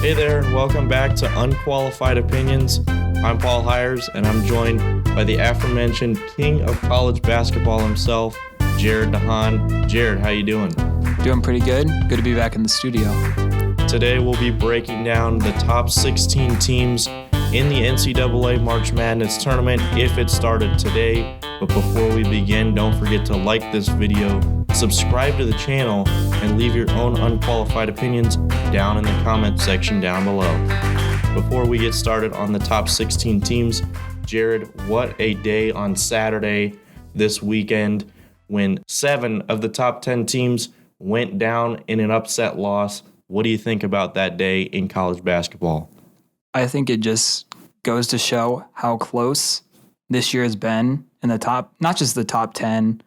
Hey there, and welcome back to Unqualified Opinions. I'm Paul Heires, and I'm joined by the aforementioned king of college basketball himself, Jared DeHaan. Jared, how you doing? Doing pretty good. Good to be back in the studio. Today we'll be breaking down the top 16 teams in the NCAA March Madness tournament if it started today. But before we begin, don't forget to like this video, subscribe to the channel, and leave your own unqualified opinions down in the comment section down below. Before we get started on the top 16 teams, Jared, what a day on Saturday this weekend when 7 of the top 10 teams went down in an upset loss. What do you think about that day in college basketball? I think it just goes to show how close this year has been in the top, not just the top 10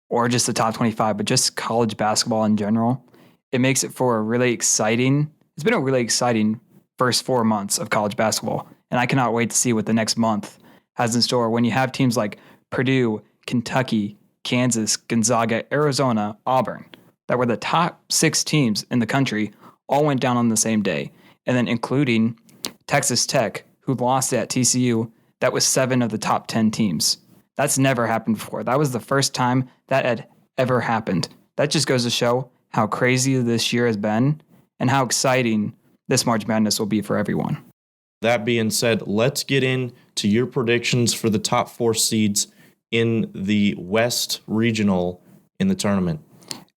or just the top 25, but just college basketball in general. It makes it for it's been a really exciting first 4 months of college basketball. And I cannot wait to see what the next month has in store when you have teams like Purdue, Kentucky, Kansas, Gonzaga, Arizona, Auburn, that were the top 6 teams in the country, all went down on the same day. And then including Texas Tech, who lost at TCU, that was 7 of the top 10 teams. That's never happened before. That was the first time that had ever happened. That just goes to show how crazy this year has been and how exciting this March Madness will be for everyone. That being said, let's get into your predictions for the top 4 seeds in the West Regional in the tournament.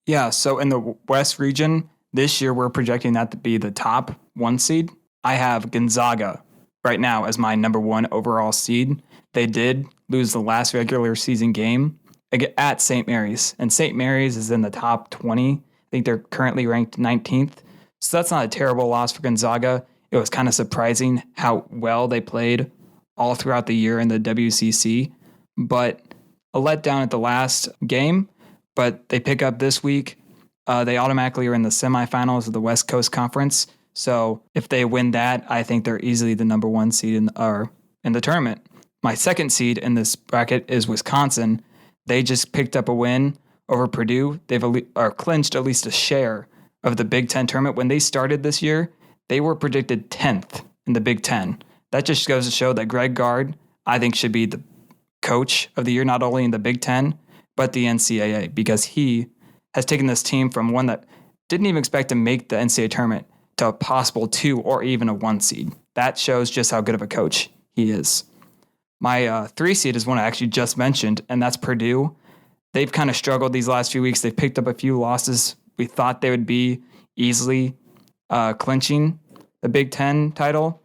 Yeah, so in the West region, this year we're projecting that to be the top 1 seed. I have Gonzaga right now as my number 1 overall seed. They did lose the last regular season game at St. Mary's, and St. Mary's is in the top 20. I think they're currently ranked 19th. So that's not a terrible loss for Gonzaga. It was kind of surprising how well they played all throughout the year in the WCC, but a letdown at the last game. But they pick up this week. They automatically are in the semifinals of the West Coast Conference. So if they win that, I think they're easily the number 1 seed in the tournament. My second seed in this bracket is Wisconsin. They just picked up a win over Purdue. They've clinched at least a share of the Big Ten tournament. When they started this year, they were predicted 10th in the Big Ten. That just goes to show that Greg Gard, I think, should be the coach of the year, not only in the Big Ten, but the NCAA, because he has taken this team from one that didn't even expect to make the NCAA tournament to a possible 2 or even a 1 seed. That shows just how good of a coach he is. My 3 seed is one I actually just mentioned, and that's Purdue. They've kind of struggled these last few weeks. They've picked up a few losses. We thought they would be easily clinching the Big Ten title.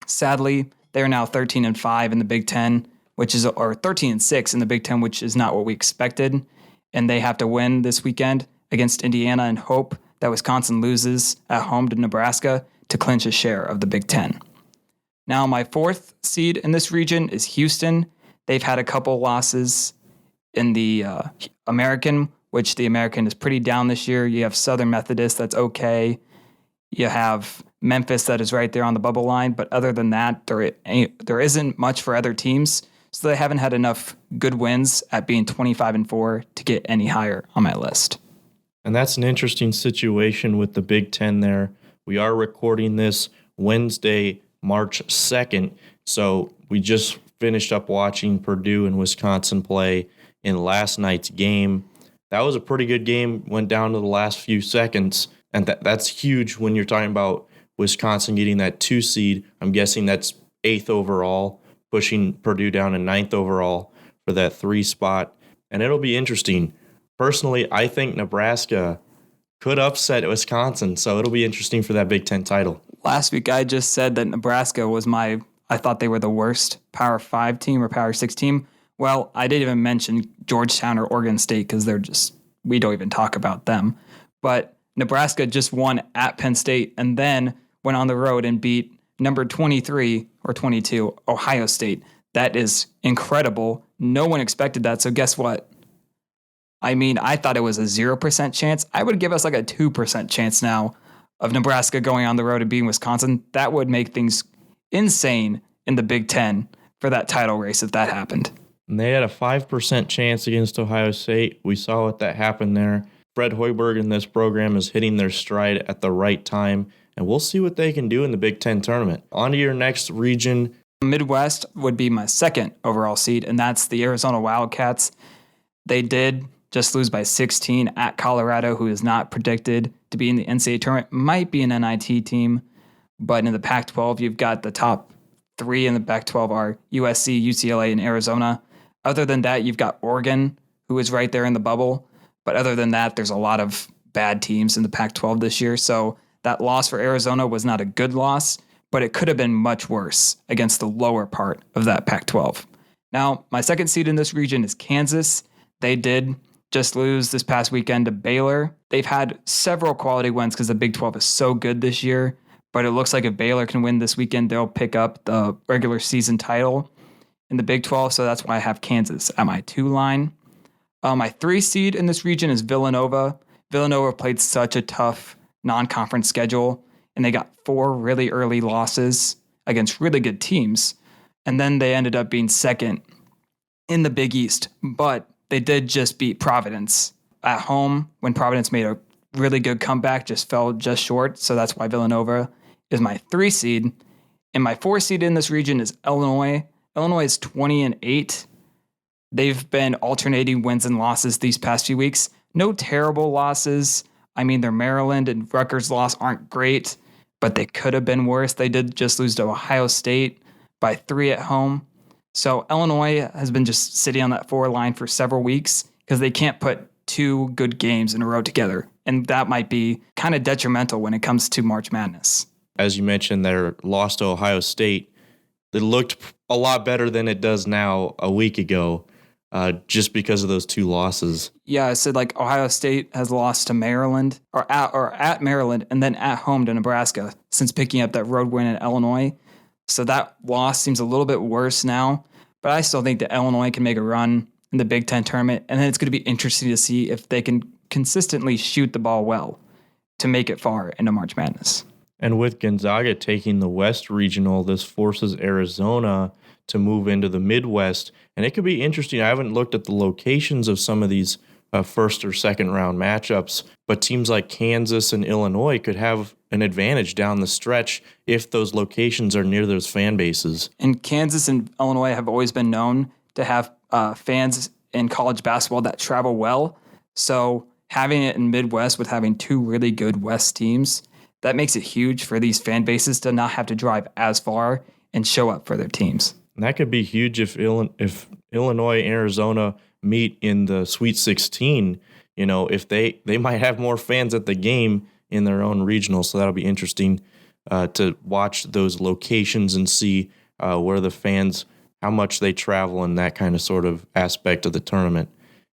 Sadly, they are now 13-5 in the Big Ten, or 13-6 in the Big Ten, which is not what we expected. And they have to win this weekend against Indiana and hope that Wisconsin loses at home to Nebraska to clinch a share of the Big Ten. Now, my 4th seed in this region is Houston. They've had a couple losses in the American, which the American is pretty down this year. You have Southern Methodist, that's okay. You have Memphis, that is right there on the bubble line. But other than that, there isn't much for other teams. So they haven't had enough good wins at being 25-4 to get any higher on my list. And that's an interesting situation with the Big Ten there. We are recording this Wednesday, March 2nd. So we just finished up watching Purdue and Wisconsin play in last night's game. That was a pretty good game, went down to the last few seconds. And that's huge when you're talking about Wisconsin getting that 2 seed. I'm guessing that's 8th overall, pushing Purdue down to 9th overall for that 3 spot. And it'll be interesting. Personally, I think Nebraska could upset Wisconsin, so it'll be interesting for that Big Ten title. Last week, I just said that Nebraska was I thought they were the worst Power 5 team or Power 6 team. Well, I didn't even mention Georgetown or Oregon State because we don't even talk about them. But Nebraska just won at Penn State and then went on the road and beat number 23 or 22, Ohio State. That is incredible. No one expected that. So guess what? I mean, I thought it was a 0% chance. I would give us like a 2% chance now of Nebraska going on the road and beating Wisconsin. That would make things insane in the Big Ten for that title race if that happened. And they had a 5% chance against Ohio State. We saw what that happened there. Fred Hoiberg and this program is hitting their stride at the right time, and we'll see what they can do in the Big Ten tournament. On to your next region. Midwest would be my second overall seed, and that's the Arizona Wildcats. They did just lose by 16 at Colorado, who is not predicted to be in the NCAA tournament. Might be an NIT team, but in the Pac-12, you've got the top three in the Pac-12 are USC, UCLA, and Arizona. Other than that, you've got Oregon, who is right there in the bubble. But other than that, there's a lot of bad teams in the Pac-12 this year. So that loss for Arizona was not a good loss, but it could have been much worse against the lower part of that Pac-12. Now, my second seed in this region is Kansas. They did just lose this past weekend to Baylor. They've had several quality wins because the Big 12 is so good this year. But it looks like if Baylor can win this weekend, they'll pick up the regular season title in the Big 12. So that's why I have Kansas at my 2 line. My 3 seed in this region is Villanova. Villanova played such a tough non-conference schedule, and they got 4 really early losses against really good teams. And then they ended up being second in the Big East. But they did just beat Providence at home when Providence made a really good comeback, just fell just short. So that's why Villanova is my 3 seed. And my 4 seed in this region is Illinois. Illinois is 20-8. They've been alternating wins and losses these past few weeks. No terrible losses. I mean, their Maryland and Rutgers loss aren't great, but they could have been worse. They did just lose to Ohio State by 3 at home. So Illinois has been just sitting on that 4 line for several weeks because they can't put 2 good games in a row together. And that might be kind of detrimental when it comes to March Madness. As you mentioned, their loss to Ohio State, it looked a lot better than it does now a week ago. Just because of those 2 losses. Yeah, I said like Ohio State has lost to Maryland or at Maryland and then at home to Nebraska since picking up that road win in Illinois. So that loss seems a little bit worse now, but I still think that Illinois can make a run in the Big Ten tournament. And then it's going to be interesting to see if they can consistently shoot the ball well to make it far into March Madness. And with Gonzaga taking the West Regional, this forces Arizona to move into the Midwest. And it could be interesting. I haven't looked at the locations of some of these first or second round matchups, but teams like Kansas and Illinois could have an advantage down the stretch if those locations are near those fan bases. And Kansas and Illinois have always been known to have fans in college basketball that travel well. So having it in Midwest with having 2 really good West teams, that makes it huge for these fan bases to not have to drive as far and show up for their teams. And that could be huge if Illinois and Arizona meet in the Sweet 16. You know, if they might have more fans at the game in their own regional. So that'll be interesting to watch those locations and see where the fans, how much they travel and that kind of sort of aspect of the tournament.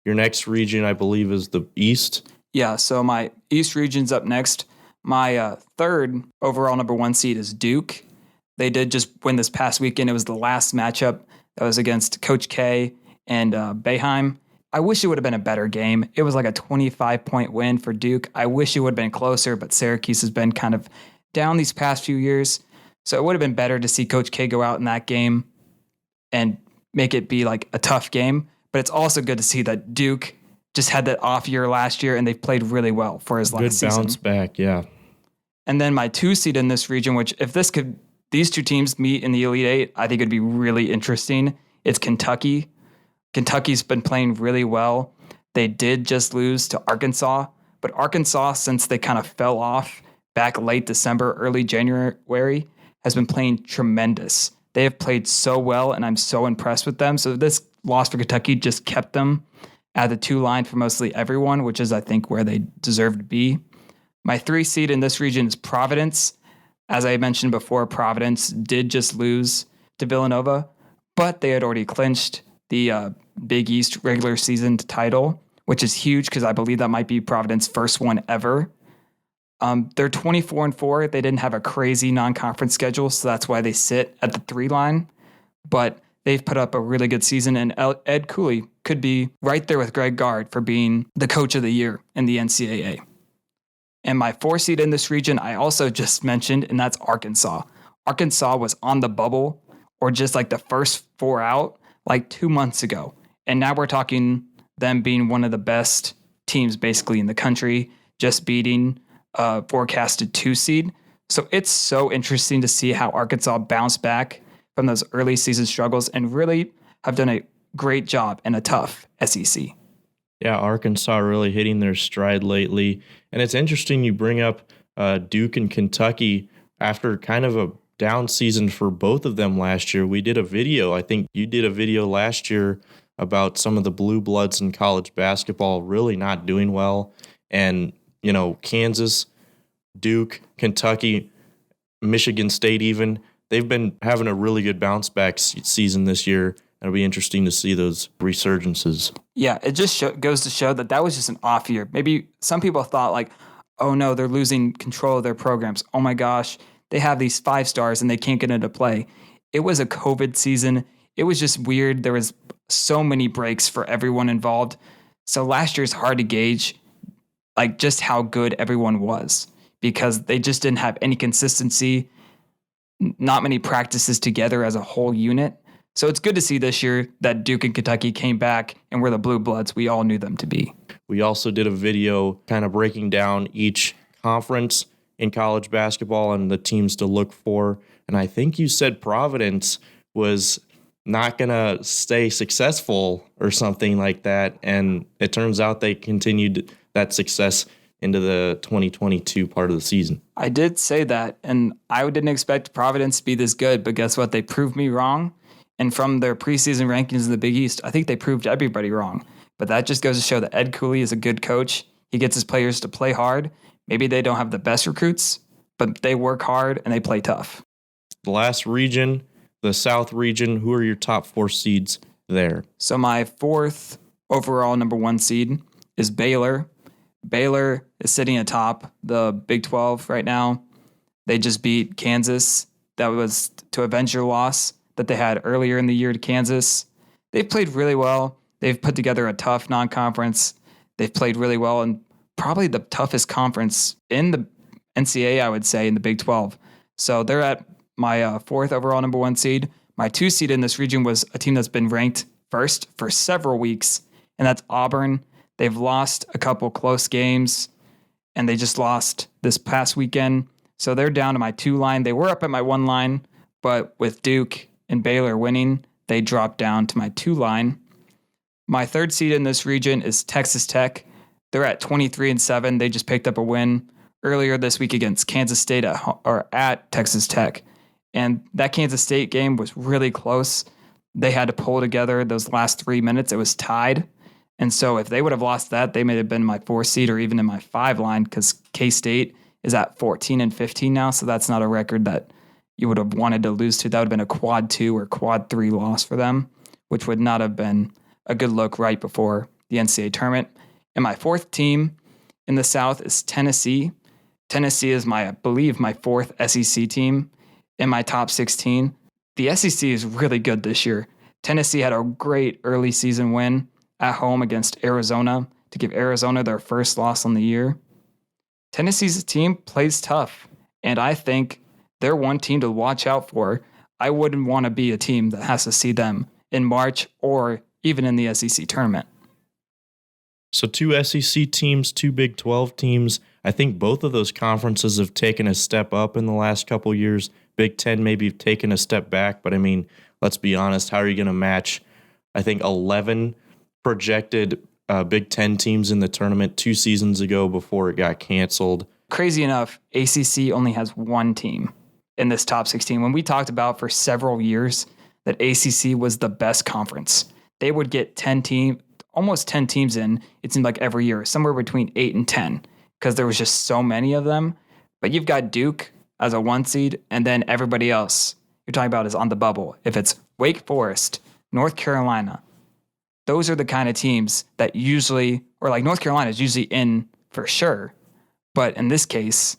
Your next region, I believe, is the East. Yeah, so my East region's up next. My third overall number 1 seed is Duke. They did just win this past weekend. It was the last matchup that was against Coach K and Boeheim. I wish it would have been a better game. It was like a 25-point win for Duke. I wish it would have been closer, but Syracuse has been kind of down these past few years. So it would have been better to see Coach K go out in that game and make it be like a tough game. But it's also good to see that Duke just had that off year last year, and they played really well for his last season. Good bounce back, yeah. And then my 2 seed in this region, which if these 2 teams meet in the Elite 8, I think it'd be really interesting. It's Kentucky. Kentucky's been playing really well. They did just lose to Arkansas, but Arkansas, since they kind of fell off back late December, early January, has been playing tremendous. They have played so well, and I'm so impressed with them. So this loss for Kentucky just kept them at the 2 line for mostly everyone, which is, I think, where they deserve to be. My 3 seed in this region is Providence. As I mentioned before, Providence did just lose to Villanova, but they had already clinched the Big East regular season title, which is huge because I believe that might be Providence's first one ever. They're 24-4. They didn't have a crazy non-conference schedule, so that's why they sit at the 3 line. But they've put up a really good season, and Ed Cooley could be right there with Greg Gard for being the coach of the year in the NCAA. And my 4 seed in this region, I also just mentioned, and that's Arkansas. Arkansas was on the bubble, or just like the first 4 out, like 2 months ago. And now we're talking them being one of the best teams basically in the country, just beating a forecasted 2 seed. So it's so interesting to see how Arkansas bounced back from those early season struggles and really have done a great job in a tough SEC. Yeah, Arkansas really hitting their stride lately. And it's interesting you bring up Duke and Kentucky after kind of a down season for both of them last year. We did a video, I think you did a video last year about some of the blue bloods in college basketball really not doing well. And, Kansas, Duke, Kentucky, Michigan State even, they've been having a really good bounce back season this year. It'll be interesting to see those resurgences. Yeah, it just goes to show that was just an off year. Maybe some people thought like, oh no, they're losing control of their programs. Oh my gosh, they have these 5 stars and they can't get into play. It was a COVID season. It was just weird. There was so many breaks for everyone involved. So last year's hard to gauge like just how good everyone was because they just didn't have any consistency, not many practices together as a whole unit. So it's good to see this year that Duke and Kentucky came back and were the blue bloods we all knew them to be. We also did a video kind of breaking down each conference in college basketball and the teams to look for. And I think you said Providence was not going to stay successful or something like that. And it turns out they continued that success into the 2022 part of the season. I did say that, and I didn't expect Providence to be this good, but guess what? They proved me wrong. And from their preseason rankings in the Big East, I think they proved everybody wrong. But that just goes to show that Ed Cooley is a good coach. He gets his players to play hard. Maybe they don't have the best recruits, but they work hard and they play tough. The last region, the South region, who are your top 4 seeds there? So my 4th overall number 1 seed is Baylor. Baylor is sitting atop the Big 12 right now. They just beat Kansas. That was to avenge your loss that they had earlier in the year to Kansas. They've played really well. They've put together a tough non-conference. They've played really well in probably the toughest conference in the NCAA, I would say, in the Big 12. So they're at my 4th overall number 1 seed. My 2 seed in this region was a team that's been ranked first for several weeks, and that's Auburn. They've lost a couple close games, and they just lost this past weekend. So they're down to my 2 line. They were up at my 1 line, but with Duke and Baylor winning, they dropped down to my 2 line. My 3rd seed in this region is Texas Tech. They're at 23-7. They just picked up a win earlier this week against Kansas State at Texas Tech. And that Kansas State game was really close. They had to pull together those last 3 minutes. It was tied. And so if they would have lost that, they may have been my 4 seed or even in my 5 line because K-State is at 14-15 now. So that's not a record that you would have wanted to lose to. That would have been a quad 2 or quad 3 loss for them, which would not have been a good look right before the NCAA tournament. And my 4th team in the South is Tennessee. Tennessee is I believe my 4th SEC team in my top 16. The SEC is really good this year. Tennessee had a great early season win at home against Arizona to give Arizona their first loss on the year. Tennessee's team plays tough, and I think they're one team to watch out for. I wouldn't want to be a team that has to see them in March or even in the SEC tournament. So 2 SEC teams, 2 Big 12 teams. I think both of those conferences have taken a step up in the last couple of years. Big 10 maybe have taken a step back, but I mean, let's be honest, how are you going to match, I think, 11 projected Big 10 teams in the tournament 2 seasons ago before it got canceled? Crazy enough, ACC only has 1 team in this top 16. When we talked about for several years that ACC was the best conference, they would get almost 10 teams in, it seemed like every year, somewhere between 8 and 10, because there was just so many of them. But you've got Duke as a 1 seed, and then everybody else you're talking about is on the bubble. If it's Wake Forest, North Carolina, those are the kind of teams that usually, or like North Carolina is usually in for sure. But in this case,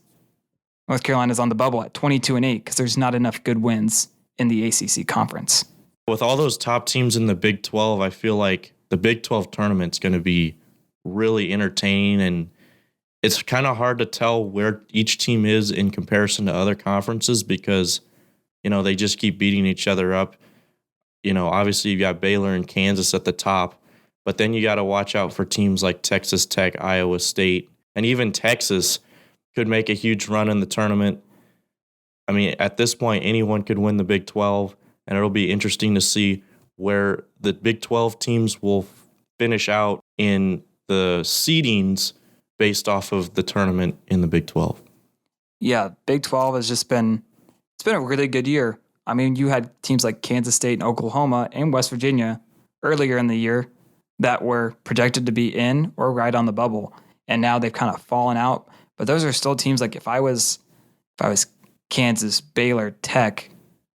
North Carolina's on the bubble at 22-8 because there's not enough good wins in the ACC conference. With all those top teams in the Big 12, I feel like the Big 12 tournament's going to be really entertaining, and it's kind of hard to tell where each team is in comparison to other conferences because, they just keep beating each other up. Obviously you've got Baylor and Kansas at the top, But then you got to watch out for teams like Texas Tech, Iowa State, and even Texas could make a huge run in the tournament. I mean, at this point, anyone could win the Big 12, and it'll be interesting to see where the Big 12 teams will finish out in the seedings based off of the tournament in the Big 12. Yeah, Big 12 has just been a really good year. I mean, you had teams like Kansas State and Oklahoma and West Virginia earlier in the year that were projected to be in or right on the bubble, and now they've kind of fallen out. But those are still teams like if I was Kansas, Baylor, Tech,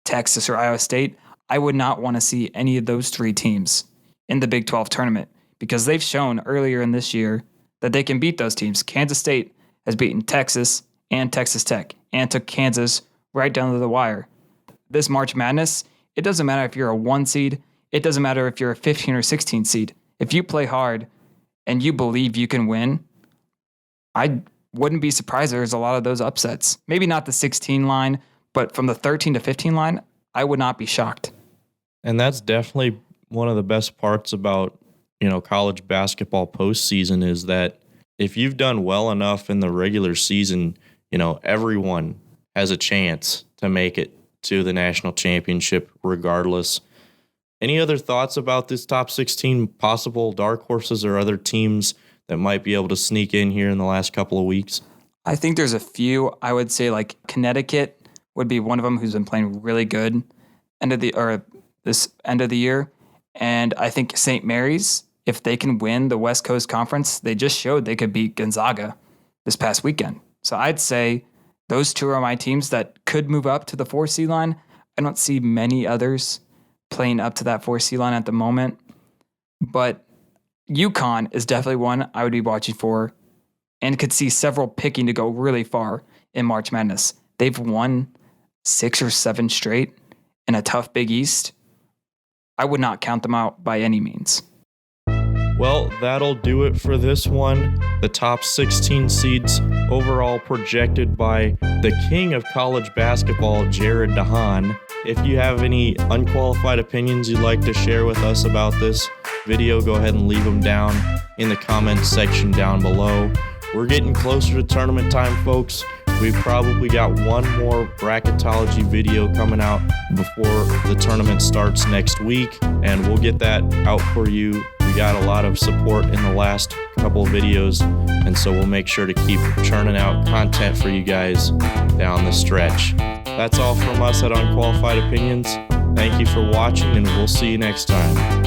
Texas, or Iowa State, I would not want to see any of those three teams in the Big 12 tournament because they've shown earlier in this year that they can beat those teams. Kansas State has beaten Texas and Texas Tech and took Kansas right down to the wire. This March Madness, it doesn't matter if you're a 1 seed. It doesn't matter if you're a 15 or 16 seed. If you play hard and you believe you can win, I wouldn't be surprised there's a lot of those upsets. Maybe not the 16 line, but from the 13 to 15 line, I would not be shocked. And that's definitely one of the best parts about, college basketball postseason is that if you've done well enough in the regular season, everyone has a chance to make it to the national championship regardless. Any other thoughts about this top 16 possible dark horses or other teams that might be able to sneak in here in the last couple of weeks? I think there's a few. I would say like Connecticut would be one of them who's been playing really good this end of the year. And I think St. Mary's, if they can win the West Coast Conference, they just showed they could beat Gonzaga this past weekend. So I'd say those two are my teams that could move up to the 4 seed line. I don't see many others playing up to that 4 seed line at the moment. But UConn is definitely one I would be watching for and could see several picking to go really far in March Madness. They've won 6 or 7 straight in a tough Big East. I would not count them out by any means. Well, that'll do it for this one. The top 16 seeds overall projected by the king of college basketball, Jared DeHaan. If you have any unqualified opinions you'd like to share with us about this video, go ahead and leave them down in the comments section down below. We're getting closer to tournament time, folks. We've probably got one more bracketology video coming out before the tournament starts next week, and we'll get that out for you. We got a lot of support in the last couple of videos, and so we'll make sure to keep churning out content for you guys down the stretch. That's all from us at Unqualified Opinions. Thank you for watching, and we'll see you next time.